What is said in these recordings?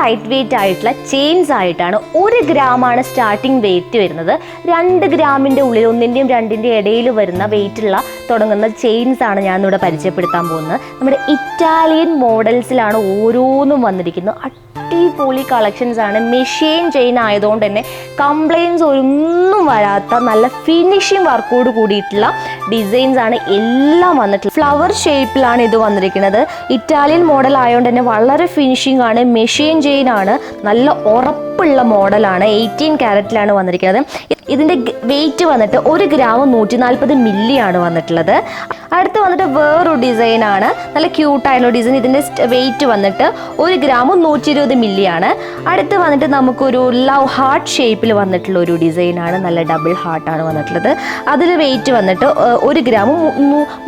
Light weight ആയിട്ടുള്ള chains ആയിട്ടാണ്. 1 ഗ്രാമാണ് സ്റ്റാർട്ടിംഗ് വെയിറ്റ് വരുന്നത്. 2 ഗ്രാമിൻ്റെ ഉള്ളിൽ, 1-ൻ്റെയും 2-ൻ്റെയും ഇടയിൽ വരുന്ന വെയിറ്റുള്ള തുടങ്ങുന്ന ചെയിൻസ് ആണ് ഞാനിവിടെ പരിചയപ്പെടുത്താൻ പോകുന്നത്. നമ്മുടെ ഇറ്റാലിയൻ മോഡൽസിലാണ് ഓരോന്നും വന്നിരിക്കുന്നത്. അടിപൊളി കളക്ഷൻസ് ആണ്. മെഷീൻ ചെയിൻ ആയതുകൊണ്ട് തന്നെ കംപ്ലൈൻസ് ഒന്നും വരാത്ത നല്ല ഫിനിഷിംഗ് വർക്കോട് കൂടിയിട്ടുള്ള ഡിസൈൻസ് ആണ് എല്ലാം വന്നിട്ടുള്ളത്. ഫ്ലവർ ഷേപ്പിലാണ് ഇത് വന്നിരിക്കുന്നത്. ഇറ്റാലിയൻ മോഡൽ ആയതുകൊണ്ട് തന്നെ വളരെ ഫിനിഷിംഗ് ആണ്. മെഷീൻ ചെയിൻ ആണ്. നല്ല ഉറപ്പുള്ള മോഡലാണ്. 18 ക്യാരറ്റിലാണ് വന്നിരിക്കുന്നത്. ഇതിൻ്റെ വെയിറ്റ് വന്നിട്ട് 1 ഗ്രാം 140 മില്ലി ആണ് വന്നിട്ടുള്ളത്. അടുത്ത് വന്നിട്ട് വേറൊരു ഡിസൈനാണ്. നല്ല ക്യൂട്ടായിട്ടുള്ള ഡിസൈൻ. ഇതിൻ്റെ വെയിറ്റ് വന്നിട്ട് 1 ഗ്രാം 120 മില്ലി ആണ്. അടുത്ത് വന്നിട്ട് നമുക്കൊരു ലവ് ഹാർട്ട് ഷേപ്പിൽ വന്നിട്ടുള്ള ഒരു ഡിസൈനാണ്. നല്ല ഡബിൾ ഹാർട്ടാണ് വന്നിട്ടുള്ളത്. അതിൽ വെയിറ്റ് വന്നിട്ട് 1 ഗ്രാം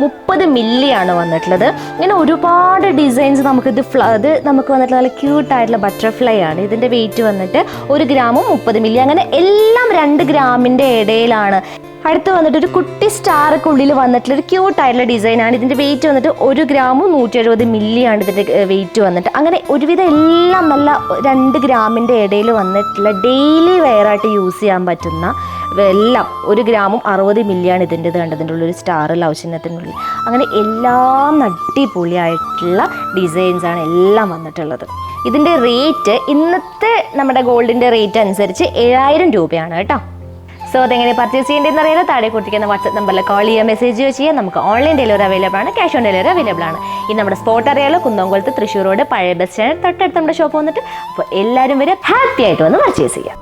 30 മില്ലി ആണ് വന്നിട്ടുള്ളത്. ഇങ്ങനെ ഒരുപാട് ഡിസൈൻസ് നമുക്കിത് നമുക്ക് വന്നിട്ട് നല്ല ക്യൂട്ടായിട്ടുള്ള ബട്ടർഫ്ലൈ ആണ്. ഇതിൻ്റെ വെയിറ്റ് വന്നിട്ട് 1 ഗ്രാം 30 മില്ലി. അങ്ങനെ എല്ലാം 2 ഗ്രാമിൻ്റെ ഇടയിലാണ്. അടുത്ത് വന്നിട്ട് ഒരു കുട്ടി സ്റ്റാറൊക്കെ ഉള്ളിൽ വന്നിട്ടുള്ള ഒരു ക്യൂട്ടായിട്ടുള്ള ഡിസൈനാണ്. ഇതിൻ്റെ വെയിറ്റ് വന്നിട്ട് 1 ഗ്രാം 170 മില്ലി ആണ് ഇതിൻ്റെ വെയിറ്റ് വന്നിട്ട്. അങ്ങനെ ഒരുവിധം എല്ലാം നല്ല 2 ഗ്രാമിൻ്റെ ഇടയിൽ വന്നിട്ടുള്ള ഡെയിലി വെയറായിട്ട് യൂസ് ചെയ്യാൻ പറ്റുന്ന എല്ലാം 1 ഗ്രാം 60 മില്ലിയാണ് ഇതിൻ്റെ കണ്ടതിൻ്റെ ഉള്ളൊരു സ്റ്റാർ ലൗചിഹ്നത്തിനുള്ളിൽ. അങ്ങനെ എല്ലാം അടിപൊളിയായിട്ടുള്ള ഡിസൈൻസാണ് എല്ലാം വന്നിട്ടുള്ളത്. ഇതിൻ്റെ റേറ്റ് ഇന്നത്തെ നമ്മുടെ ഗോൾഡിൻ്റെ റേറ്റ് അനുസരിച്ച് 7000 രൂപയാണ് കേട്ടോ. സോ അതെങ്ങനെ പർച്ചേസ് ചെയ്യേണ്ടതെന്ന് അറിയാലോ. താഴെ കൊടുത്തിരിക്കുന്ന വാട്സ്ആപ്പ് നമ്പറിൽ കോൾ ചെയ്യുക, മെസ്സേജ് ചെയ്യുക. നമുക്ക് ഓൺലൈൻ ഡെലിവറി അവൈലബിൾ ആണ്, ക്യാഷ് ഓൺ ഡെലിവറി അവൈലബിൾ ആണ്. ഇനി നമ്മുടെ സ്പോട്ട് അറിയാലോ, കുന്നംകുളത്ത് തൃശ്ശൂർ റോഡ് പഴയ ബസ് സ്റ്റാൻഡ് തൊട്ടടുത്ത് നമ്മുടെ ഷോപ്പ് വന്നിട്ട്. അപ്പോൾ എല്ലാവരും വരെ ഹാപ്പി ആയിട്ട് വന്ന് പർച്ചേസ് ചെയ്യാം.